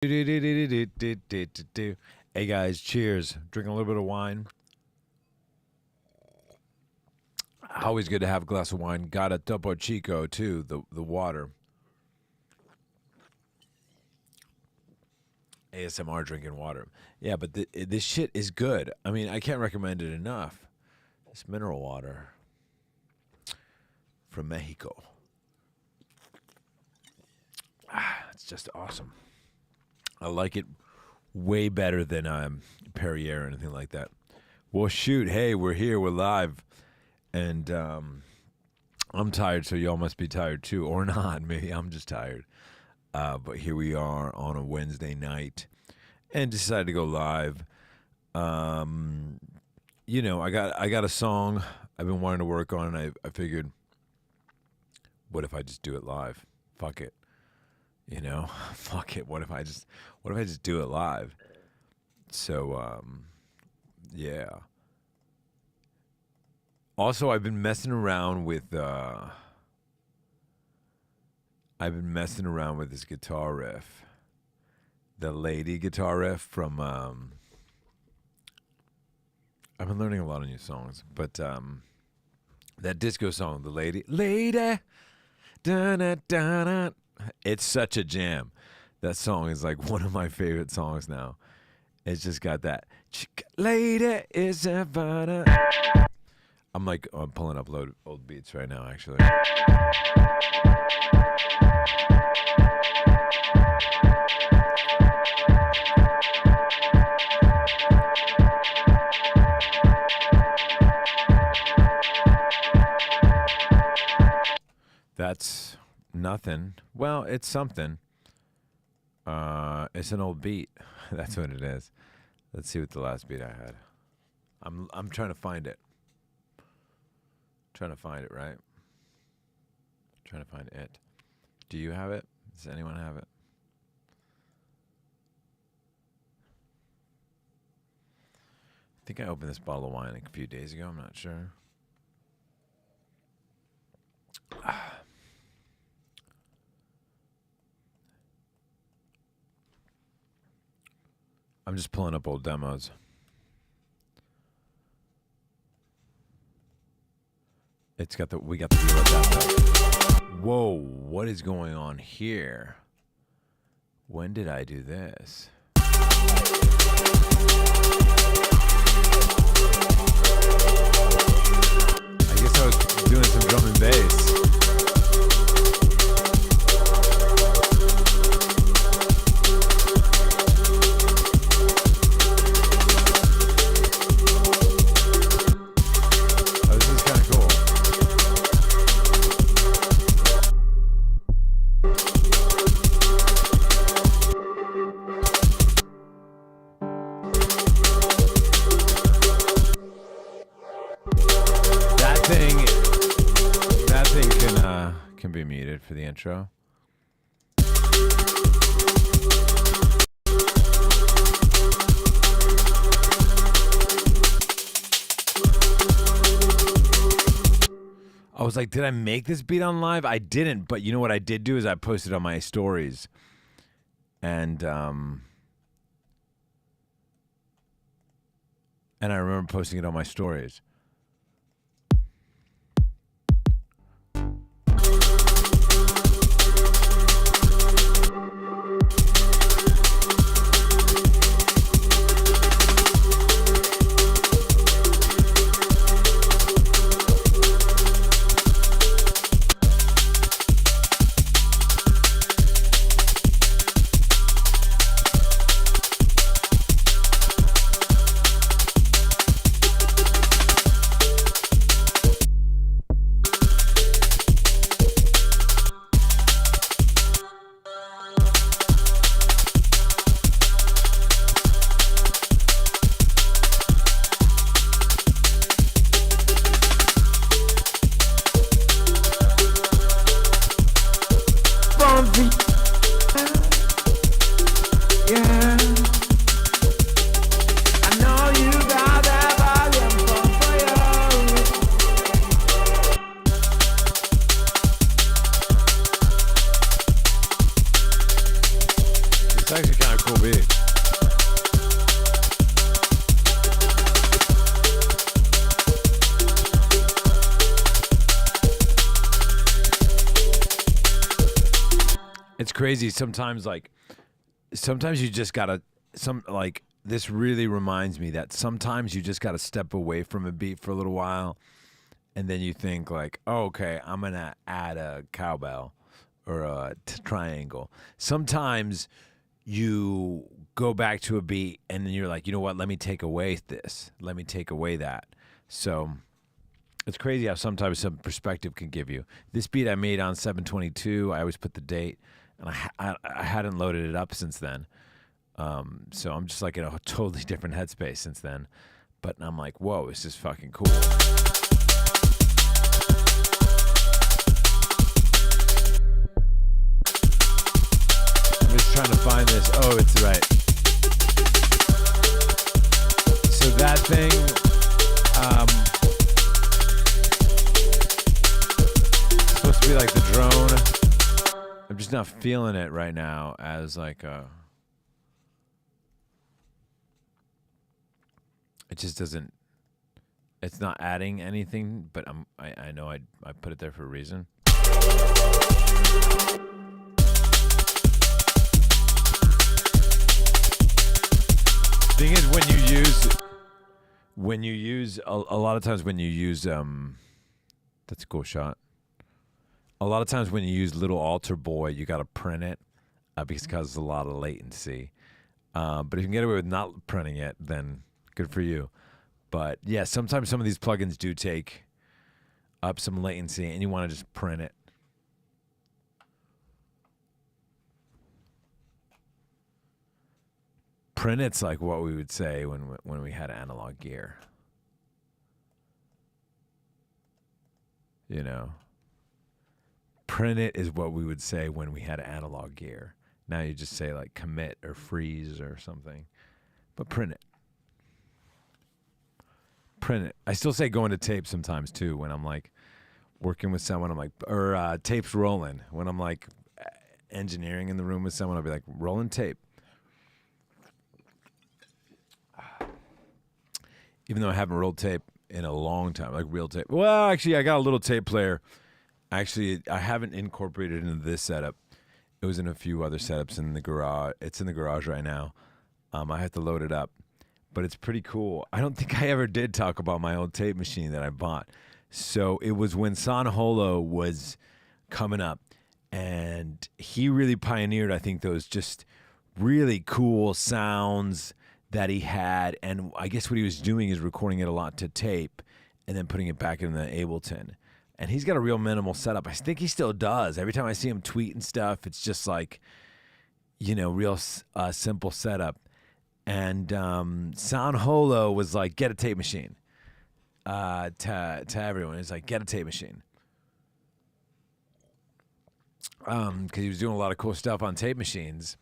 Hey guys, cheers. Drinking a little bit of wine. Always good to have a glass of wine. Got a Topo Chico too, the water. ASMR drinking water. Yeah, but this shit is good. I mean, I can't recommend it enough. This mineral water from Mexico. It's just awesome. I like it way better than Perrier or anything like that. Well, shoot. Hey, we're here. We're live. And I'm tired, so y'all must be tired too. Or not. Maybe I'm just tired. But here we are on a Wednesday night and decided to go live. You know, I got a song I've been wanting to work on, and I figured, what if I just do it live? Fuck it. You know, fuck it. What if I just do it live? So, yeah. Also, I've been messing around with this guitar riff, the lady guitar riff from. I've been learning a lot of new songs, but that disco song, the lady, da da da. It's such a jam. That song is like one of my favorite songs now. It's just got that. Lady is a butter. I'm pulling up old beats right now, actually. That's nothing. Well, it's something. It's an old beat. That's what it is. Let's see what the last beat I had. I'm trying to find it. Trying to find it, right? Trying to find it. Do you have it? Does anyone have it? I think I opened this bottle of wine a few days ago. I'm not sure. I'm just pulling up old demos. We got the deal with that. Whoa, what is going on here? When did I do this? I guess I was doing some drum and bass. That thing can be muted for the intro. I was like, did I make this beat on live? I didn't, but you know what I did do is I posted on my stories. And I remember posting it on my stories. It's actually kind of cool beat. It's crazy. Sometimes you just gotta, this really reminds me that sometimes you just gotta step away from a beat for a little while, and then you think like, oh, okay, I'm gonna add a cowbell or a triangle. Sometimes you go back to a beat and then you're like, you know what? Let me take away this. Let me take away that. So it's crazy how sometimes some perspective can give you. This beat I made on 7/22. I always put the date, and I hadn't loaded it up since then. So I'm just like in a totally different headspace since then. But I'm like, whoa, this is fucking cool. I'm just trying to find this. Oh, it's right. So that thing, it's supposed to be like the drone. I'm just not feeling it right now as like a... It just doesn't... It's not adding anything, but I know I put it there for a reason. Thing is, when you use a lot of times when you use that's a cool shot. A lot of times when you use Little Altar Boy, you got to print it because it causes a lot of latency. But if you can get away with not printing it, then good for you. But yeah, sometimes some of these plugins do take up some latency, and you want to just print it. Print it's like what we would say when we had analog gear. You know, print it is what we would say when we had analog gear. Now you just say like commit or freeze or something, but print it. Print it. I still say going to tape sometimes too when I'm like working with someone. I'm like, or tapes rolling when I'm like engineering in the room with someone. I'll be like rolling tape. Even though I haven't rolled tape in a long time, like real tape. Well, actually, I got a little tape player. Actually, I haven't incorporated it into this setup. It was in a few other setups in the garage. It's in the garage right now. I have to load it up, but it's pretty cool. I don't think I ever did talk about my old tape machine that I bought. So it was when San Holo was coming up, and he really pioneered, I think, those just really cool sounds that he had. And I guess what he was doing is recording it a lot to tape and then putting it back in the Ableton. And he's got a real minimal setup. I think he still does. Every time I see him tweet and stuff, it's just like, you know, real simple setup. And San Holo was like, get a tape machine to everyone. He's like, get a tape machine. Because he was doing a lot of cool stuff on tape machines.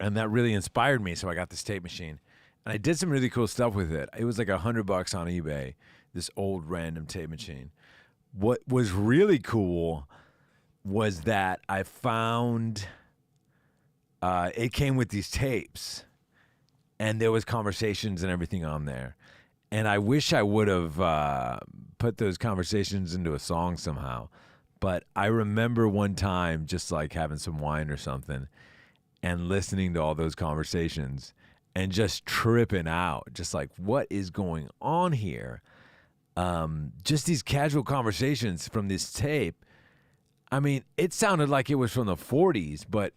And that really inspired me, so I got this tape machine. And I did some really cool stuff with it. It was like $100 on eBay, this old random tape machine. What was really cool was that I found it came with these tapes, and there was conversations and everything on there. And I wish I would have put those conversations into a song somehow. But I remember one time just like having some wine or something and listening to all those conversations and just tripping out, just like, what is going on here? Just these casual conversations from this tape. I mean, it sounded like it was from the 40s, but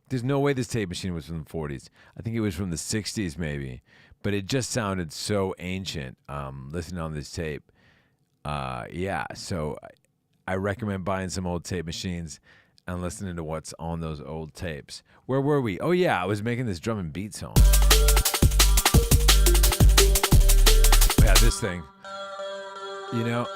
there's no way this tape machine was from the 40s. I think it was from the 60s maybe, but it just sounded so ancient listening on this tape. Yeah, so I recommend buying some old tape machines and listening to what's on those old tapes. Where were we? Oh, yeah, I was making this drum and beat song. Yeah, this thing. You know?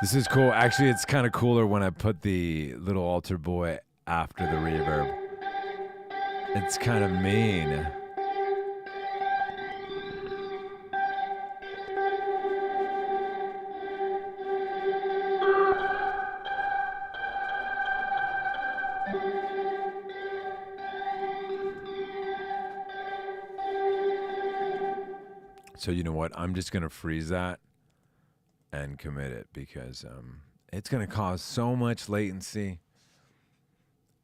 This is cool. Actually, it's kind of cooler when I put the Little Altar Boy after the reverb. It's kind of mean. So you know what? I'm just gonna freeze that and commit it because it's gonna cause so much latency.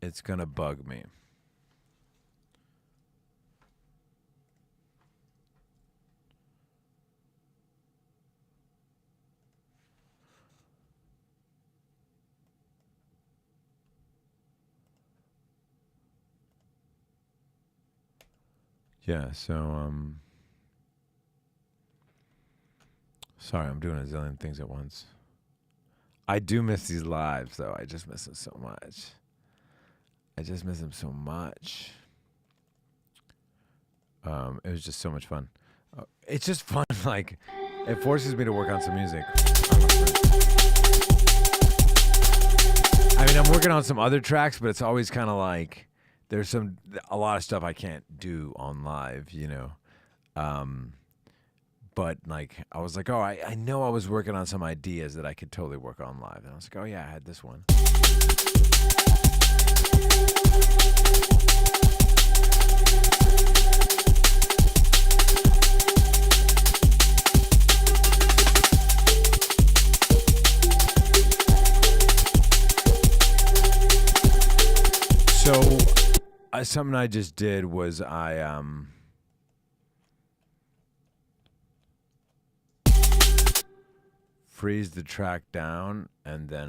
It's gonna bug me. Yeah, so sorry, I'm doing a zillion things at once. I do miss these lives though. I just miss them so much. It was just so much fun. It's just fun. Like, it forces me to work on some music. I mean, I'm working on some other tracks, but it's always kind of like there's a lot of stuff I can't do on live, you know. But like, I was like, oh, I know I was working on some ideas that I could totally work on live, and I was like, oh yeah, I had this one. So, something I just did was I freeze the track down and then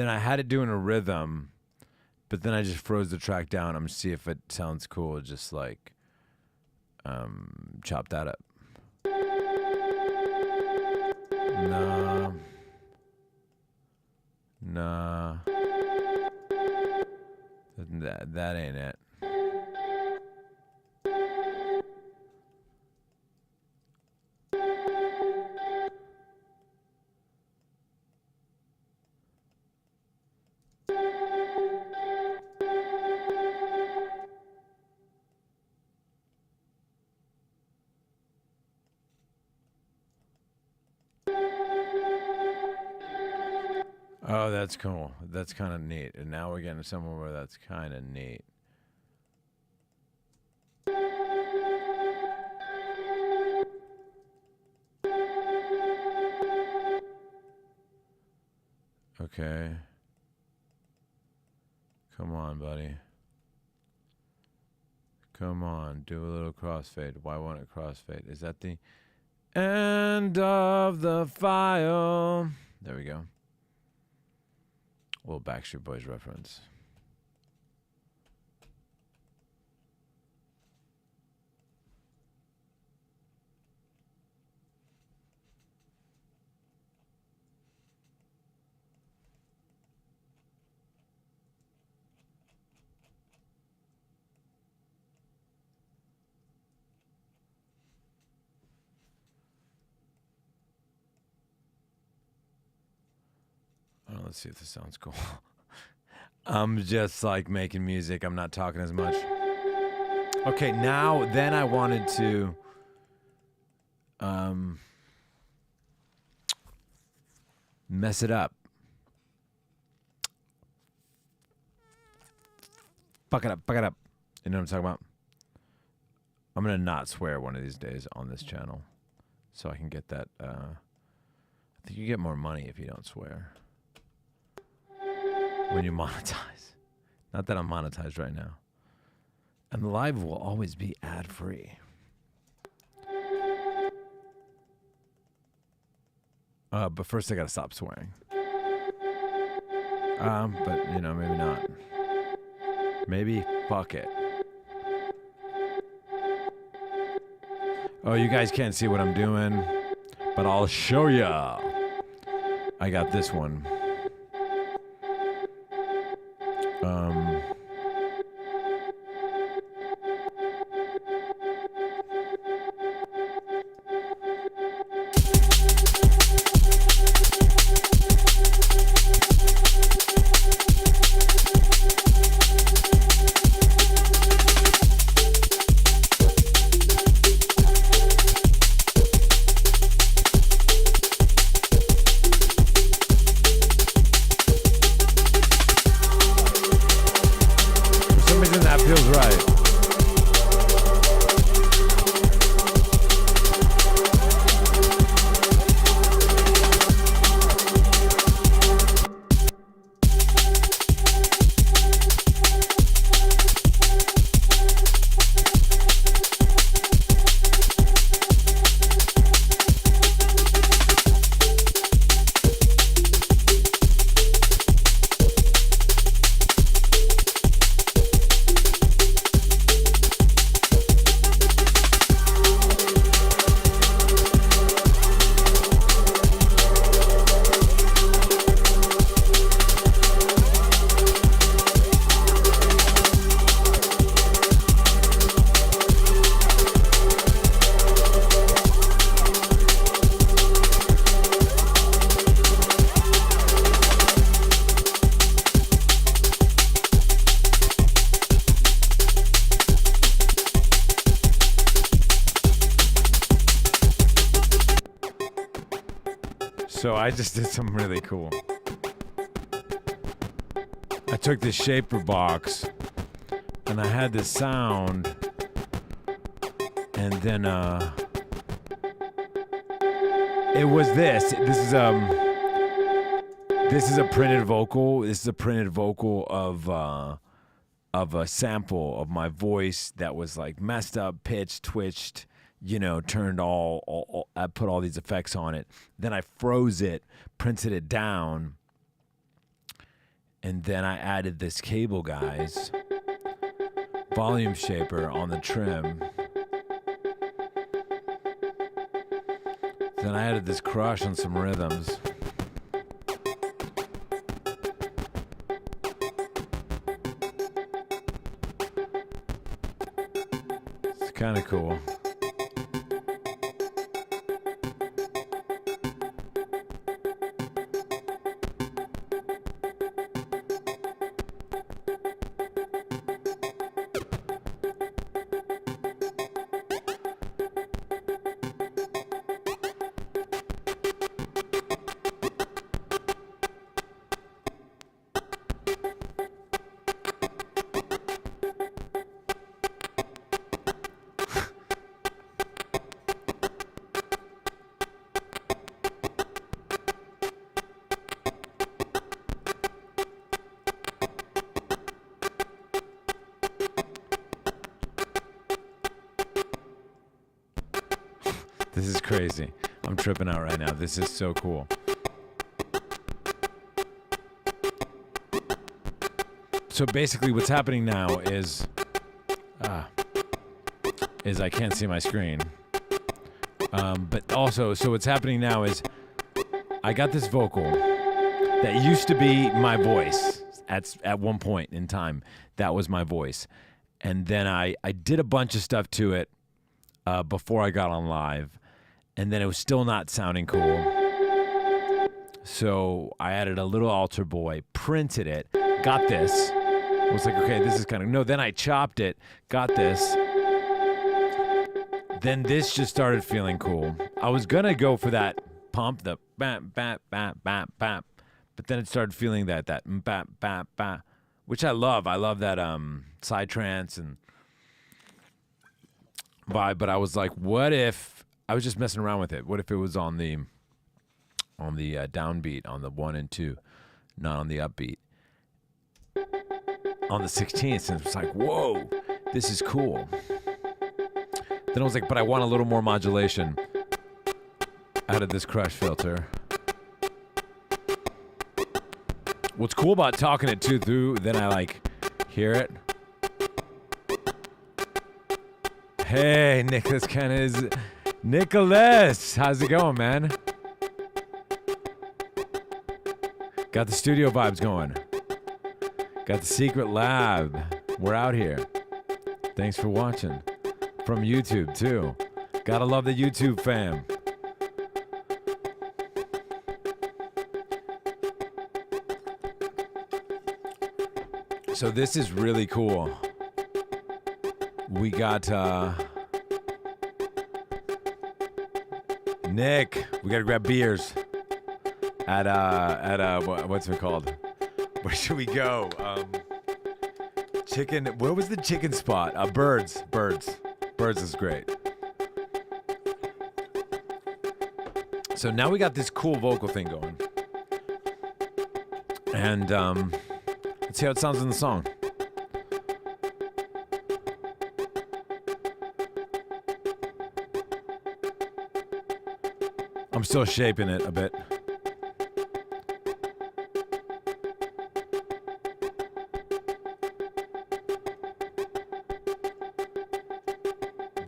I had it doing a rhythm, but then I just froze the track down. I'm gonna see if it sounds cool. Just like chop that up. Nah. That ain't it. Oh, that's cool. That's kind of neat. And now we're getting somewhere where that's kind of neat. Okay. Come on, buddy. Come on, do a little crossfade. Why won't it crossfade? Is that the end of the file? There we go. A little Backstreet Boys reference. Oh, let's see if this sounds cool. I'm just like making music. I'm not talking as much. Okay, now then I wanted to mess it up. Fuck it up. You know what I'm talking about? I'm going to not swear one of these days on this channel so I can get that. I think you get more money if you don't swear when you monetize. Not that I'm monetized right now. And the live will always be ad-free. But first I gotta stop swearing. But you know, maybe not. Maybe fuck it. Oh, you guys can't see what I'm doing, but I'll show ya. I got this one. feels right. So I just did something really cool. I took this shaper box and I had this sound, and then it was this. This is a printed vocal. This is a printed vocal of a sample of my voice that was like messed up, pitched, twitched, you know, turned all I put all these effects on it. Then I froze it, printed it down, and then I added this cable guys volume shaper on the trim. Then I added this crush on some rhythms. It's kind of cool. This is crazy. I'm tripping out right now. This is so cool. So basically what's happening now is I can't see my screen. But also, so what's happening now is I got this vocal that used to be my voice at one point in time. That was my voice. And then I did a bunch of stuff to it before I got on live. And then it was still not sounding cool. So I added a little altar boy, printed it, got this. I was like, okay, this is kind of, no, then I chopped it, got this. Then this just started feeling cool. I was going to go for that pump, the bap, bap, bap, bap, bap. But then it started feeling that bap, bap, bap, which I love. I love that side trance and vibe. But I was like, what if, I was just messing around with it. What if it was on the downbeat, on the 1 and 2, not on the upbeat? On the 16th, and it was like, whoa, this is cool. Then I was like, but I want a little more modulation out of this crush filter. What's cool about talking it through, then I like hear it. Hey, Nicholas Kennedy. Nicholas, how's it going, man? Got the studio vibes going. Got the secret lab. We're out here. Thanks for watching. From YouTube, too. Gotta love the YouTube fam. So this is really cool. We got, Nick, we gotta grab beers at what's it called? Where should we go? Chicken. Where was the chicken spot? Birds. Birds. Birds is great. So now we got this cool vocal thing going. And let's see how it sounds in the song. I'm still shaping it a bit.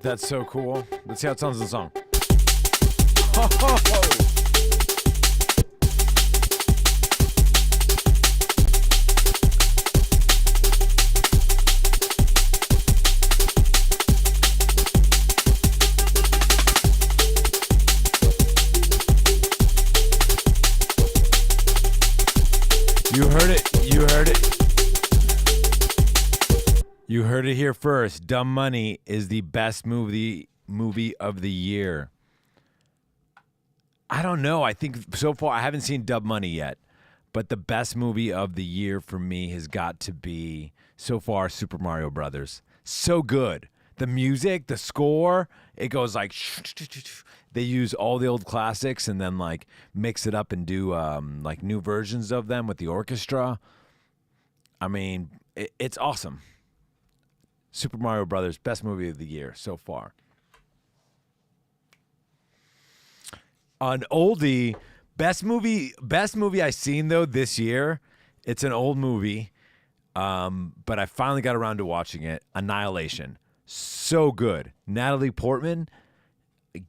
That's so cool. Let's see how it sounds in the song. Ho, ho, ho. You heard it. You heard it. You heard it here first. Dumb Money is the best movie of the year. I don't know. I think so far I haven't seen Dumb Money yet, but the best movie of the year for me has got to be so far Super Mario Brothers. So good. The music, the score, it goes like they use all the old classics and then like mix it up and do like new versions of them with the orchestra. I mean, it's awesome. Super Mario Brothers, best movie of the year so far. An oldie, best movie I seen though this year. It's an old movie, but I finally got around to watching it. Annihilation, so good. Natalie Portman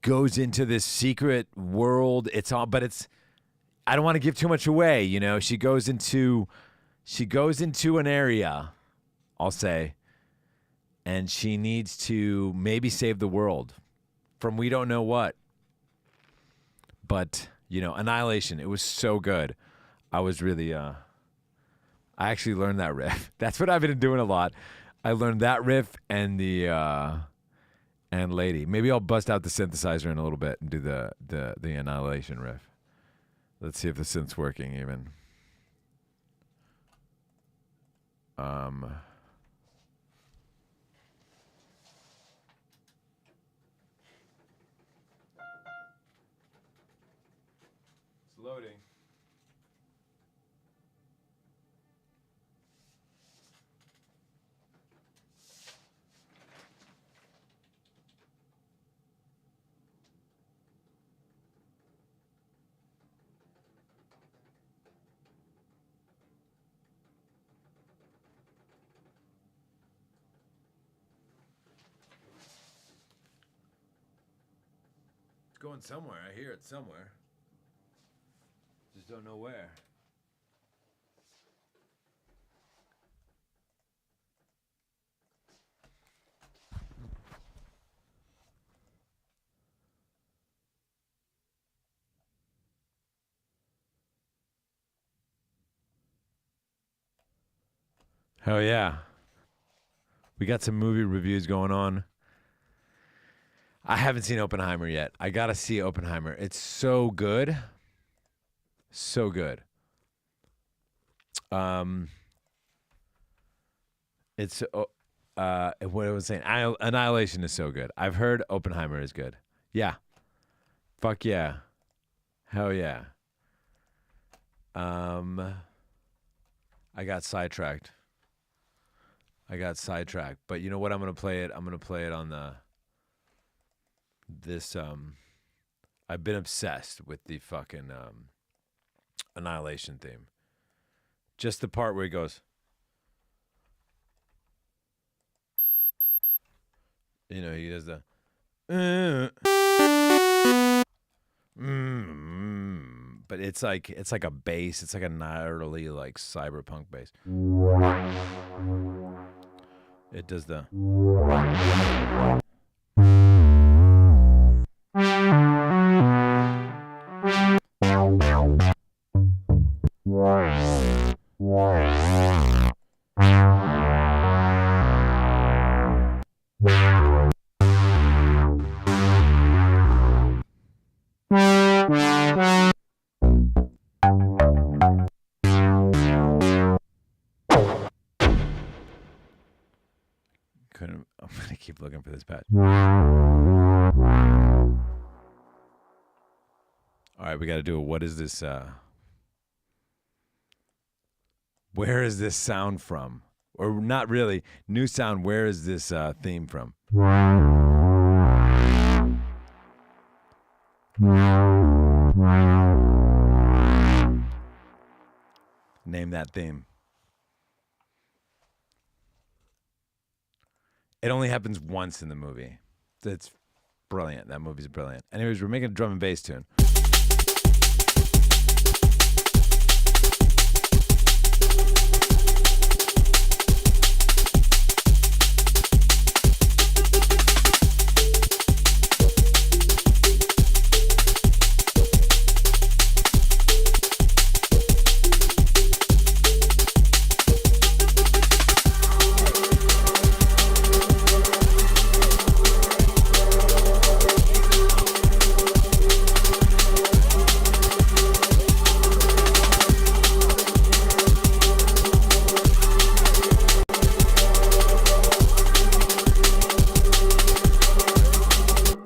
goes into this secret world. It's all, but it's. I don't want to give too much away. You know, she goes into an area. I'll say. And she needs to maybe save the world from we don't know what. But, you know, Annihilation, it was so good. I was really, I actually learned that riff. That's what I've been doing a lot. I learned that riff and the, and Lady. Maybe I'll bust out the synthesizer in a little bit and do the Annihilation riff. Let's see if the synth's working even. Loading. It's going somewhere. I hear it somewhere. Just don't know where. Hell yeah. We got some movie reviews going on. I haven't seen Oppenheimer yet. I gotta see Oppenheimer. It's so good. So good. It's what I was saying. Annihilation is so good. I've heard Oppenheimer is good. Yeah. Fuck yeah. Hell yeah. I got sidetracked. But you know what? I'm gonna play it on this. I've been obsessed with the fucking Annihilation theme. Just the part where he goes. You know, he does the. But it's like a bass. It's like a gnarly like cyberpunk bass. It does the. couldn't. I'm gonna keep looking for this patch. All right, we got to do it. What is this? Where is this sound from? Or not really. New sound. Where is this theme from? Name that theme. It only happens once in the movie. It's brilliant. That movie's brilliant. Anyways, we're making a drum and bass tune.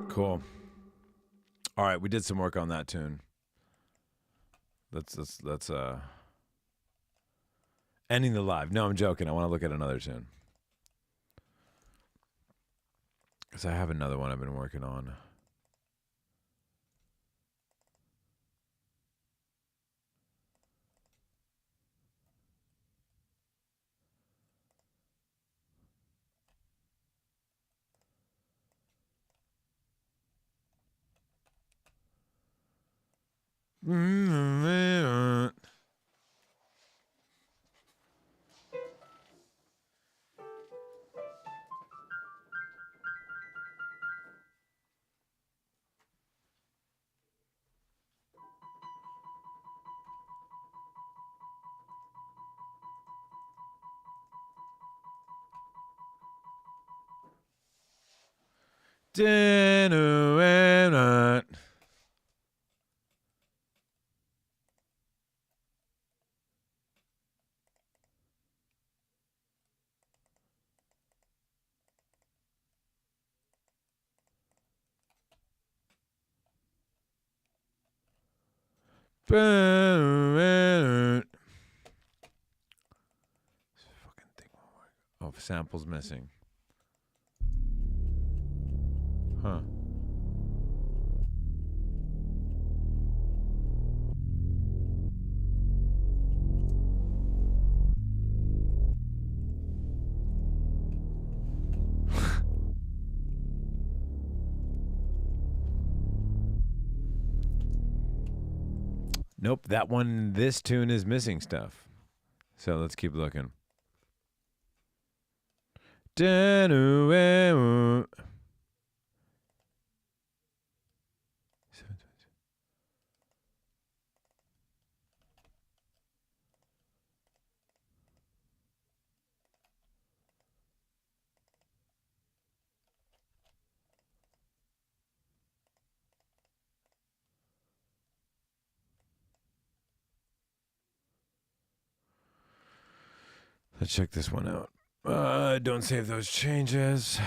Cool. All right, we did some work on that tune. Let's ending the live. No, I'm joking. I want to look at another tune. Because I have another one I've been working on. Fucking thing won't work. Oh, sample's missing. Huh. Nope, that one, this tune is missing stuff. So let's keep looking. Let's check this one out. Don't save those changes.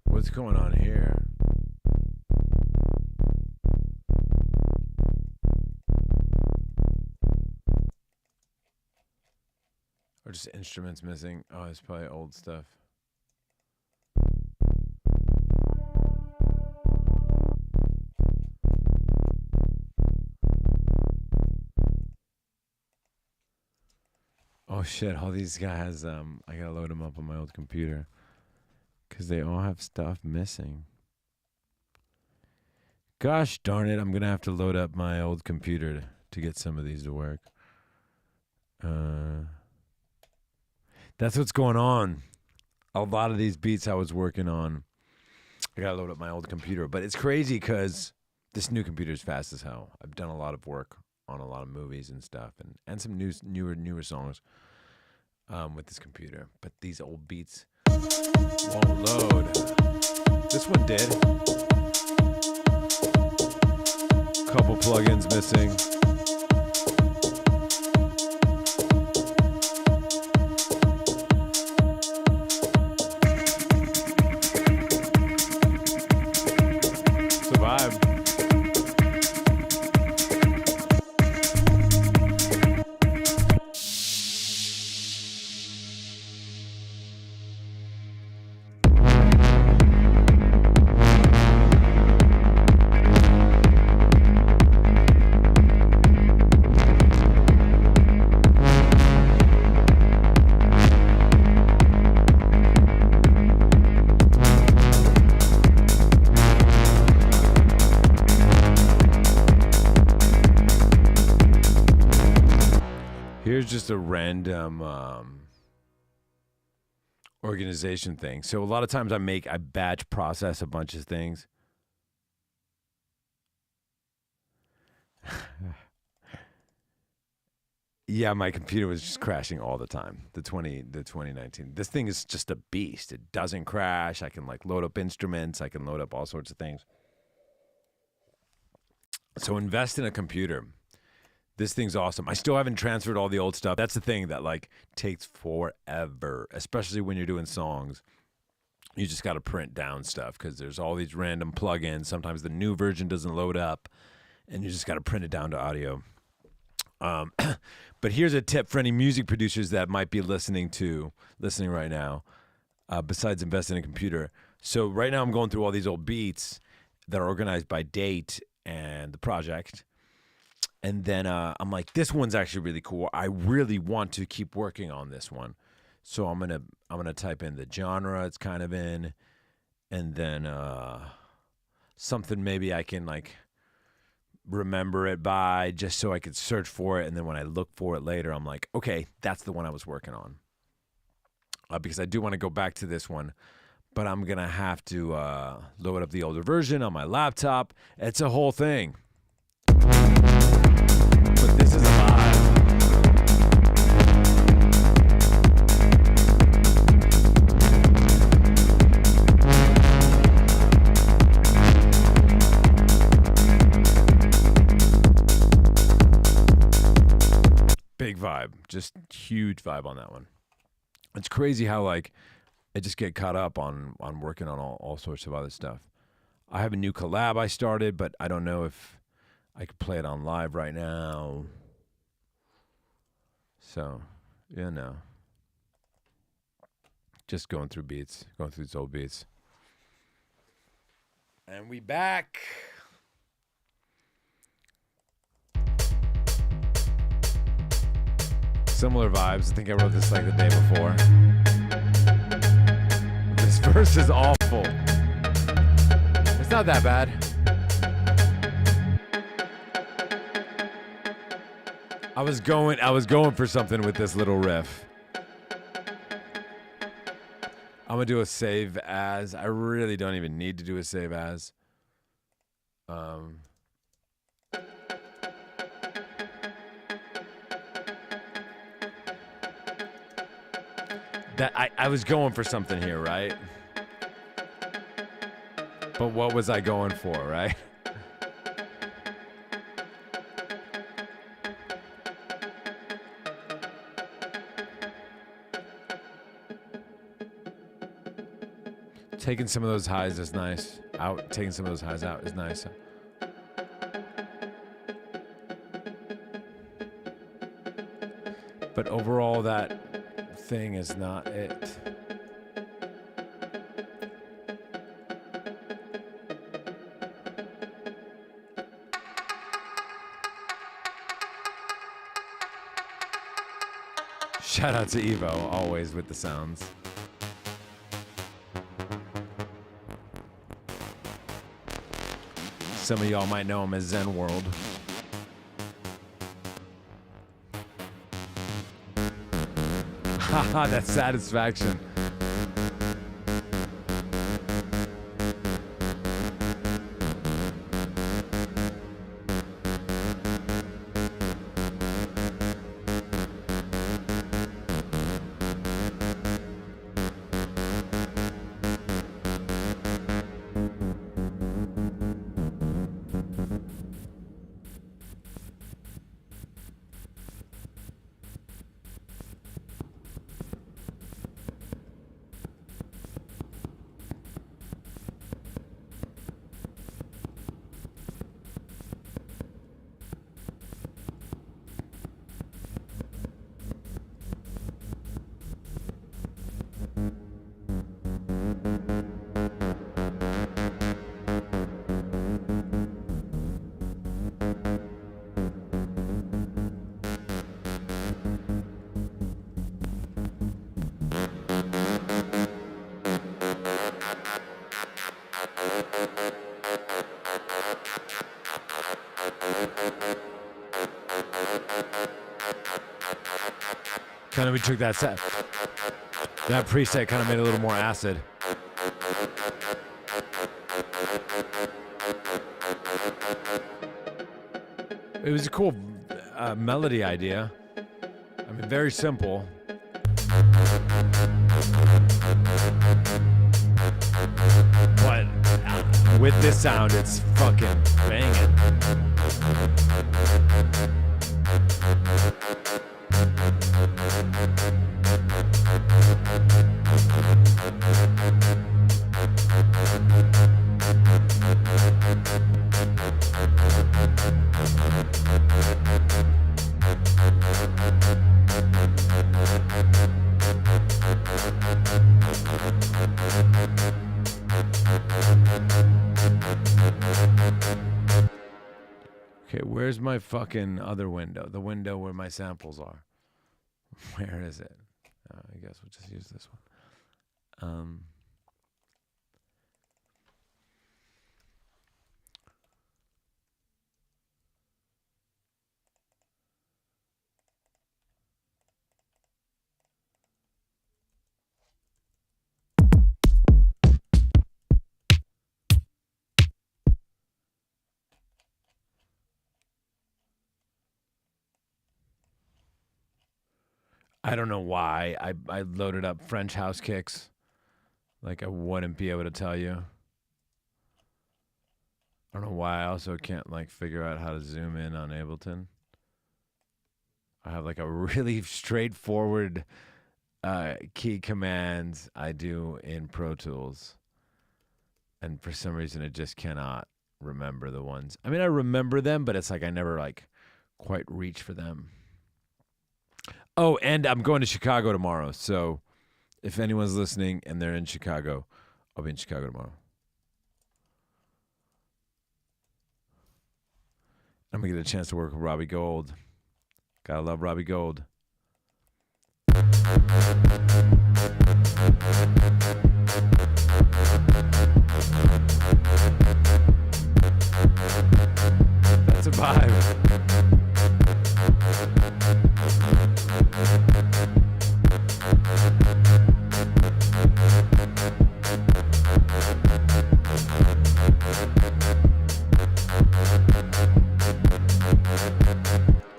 What's going on here? Or just instruments missing. Oh, it's probably old stuff. Oh shit, all these guys, I gotta load them up on my old computer. Because they all have stuff missing. Gosh darn it, I'm gonna have to load up my old computer to get some of these to work. That's what's going on. A lot of these beats I was working on, I gotta load up my old computer. But it's crazy because this new computer is fast as hell. I've done a lot of work on a lot of movies and stuff, and some newer songs with this computer. But these old beats won't load. one did. Couple plugins missing. Survive. Here's just a random organization thing. So a lot of times I batch process a bunch of things. Yeah, my computer was just crashing all the time. The 2019. This thing is just a beast. It doesn't crash. I can like load up instruments. I can load up all sorts of things. So invest in a computer. This thing's awesome. I still haven't transferred all the old stuff. That's the thing that like takes forever, especially when you're doing songs. You just got to print down stuff because there's all these random plugins. Sometimes the new version doesn't load up, and you just got to print it down to audio. But here's a tip for any music producers that might be listening right now. Besides investing in a computer, so right now I'm going through all these old beats that are organized by date and the project. And then I'm like, this one's actually really cool. I really want to keep working on this one. So I'm gonna type in the genre it's kind of in, and then something maybe I can like remember it by, just so I could search for it. And then when I look for it later, I'm like, okay, that's the one I was working on. Because I do want to go back to this one, but I'm gonna have to load up the older version on my laptop. It's a whole thing. But this is a vibe. Big vibe. Just huge vibe on that one. It's crazy how like I just get caught up on working on all sorts of other stuff. I have a new collab I started, but I don't know if I could play it on live right now. So, yeah, no. Just going through these old beats. And we back. Similar vibes. I think I wrote this like the day before. This verse is awful. It's not that bad. I was going for something with this little riff. I'm gonna do a save as. I really don't even need to do a save as. That I was going for something here, right? But what was I going for, right? Taking some of those highs is nice. Taking some of those highs out is nice. But overall, that thing is not it. Shout out to Evo, always with the sounds. Some of y'all might know him as Zen World. Haha, that satisfaction. Kind of we took that preset, kind of made it a little more acid. It was a cool melody idea. I mean, very simple. But with this sound, it's fucking banging. Okay, where's my fucking other window? The window where my samples are. Where is it? I guess we'll just use this one. I don't know why I loaded up French house kicks. Like I wouldn't be able to tell you. I don't know why I also can't like figure out how to zoom in on Ableton. I have like a really straightforward key commands I do in Pro Tools. And for some reason it just cannot remember the ones. I mean I remember them, but it's like I never like quite reach for them. Oh, and I'm going to Chicago tomorrow. So if anyone's listening and they're in Chicago, I'll be in Chicago tomorrow. I'm going to get a chance to work with Robbie Gold. Gotta love Robbie Gold. That's a vibe.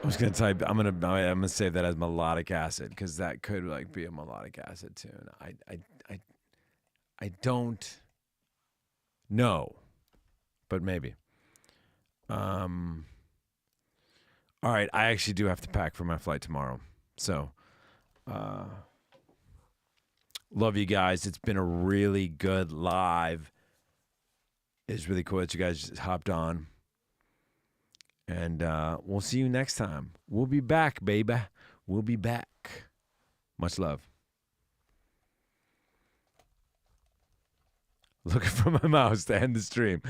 I was gonna type. I'm gonna save that as melodic acid because that could like be a melodic acid tune. I don't know, but maybe. All right, I actually do have to pack for my flight tomorrow. So, love you guys. It's been a really good live. It's really cool that you guys just hopped on. And we'll see you next time. We'll be back, baby. We'll be back. Much love. Looking for my mouse to end the stream.